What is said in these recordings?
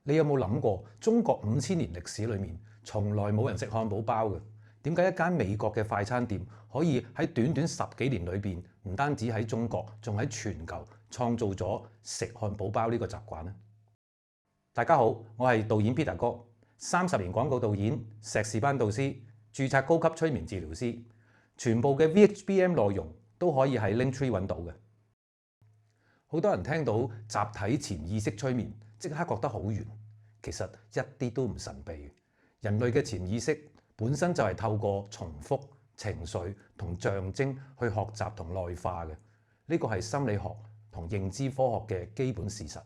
你有冇諗過中國5000年歷史裏面從來冇人食漢堡包嘅？點解一間美國嘅快餐店可以喺短短10幾年裏邊，唔單止喺中國，仲喺全球創造咗食漢堡包呢個習慣呢？大家好，我係導演 Peter 哥，30年廣告導演、碩士班導師、註冊高級催眠治療師，全部嘅 VHBM 內容都可以喺 Linktree 揾到嘅。好多人聽到集體潛意識催眠，即刻覺得好玄，其實一啲都唔神秘。人類嘅潛意識本身就係透過重複情緒同象徵去學習同內化嘅，呢個係心理學同認知科學嘅基本事實。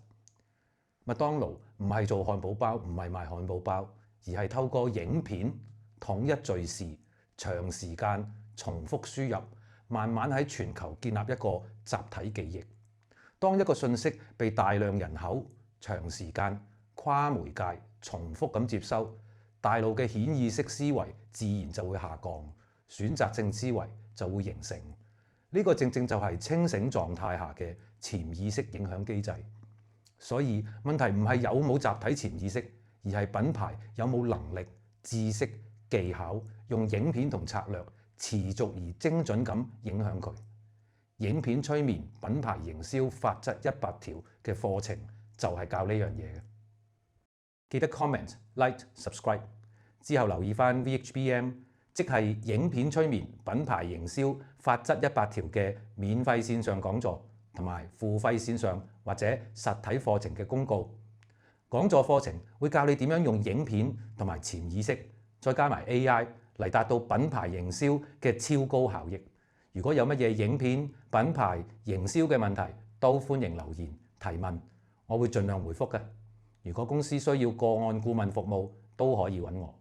麥當勞唔係做漢堡包，唔係賣漢堡包，而係透過影片統一敘事、長時間重複輸入，慢慢喺全球建立一個集體記憶。當一個信息被大量人口、長時間、跨媒介重複咁接收，大腦嘅顯意識思維自然就會下降，選擇性思維就會形成。呢個正正就係清醒狀態下嘅潛意識影響機制。所以問題唔係有冇集體潛意識，而係品牌有冇能力、知識、技巧，用影片同策略持續而精準咁影響佢。影片催眠品牌營銷法則100條嘅課程就係教呢樣嘢嘅。記得 comment、like、subscribe 之後留意返 VHBM， 即係影片催眠品牌營銷法則100條嘅免費線上講座同埋付費線上或者實體課程嘅公告。講座課程會教你點樣用影片同埋潛意識，再加埋 AI 嚟達到品牌營銷嘅超高效益。如果有乜嘢影片、品牌、營銷嘅問題，都歡迎留言提問，我會盡量回覆嘅。如果公司需要個案顧問服務，都可以揾我。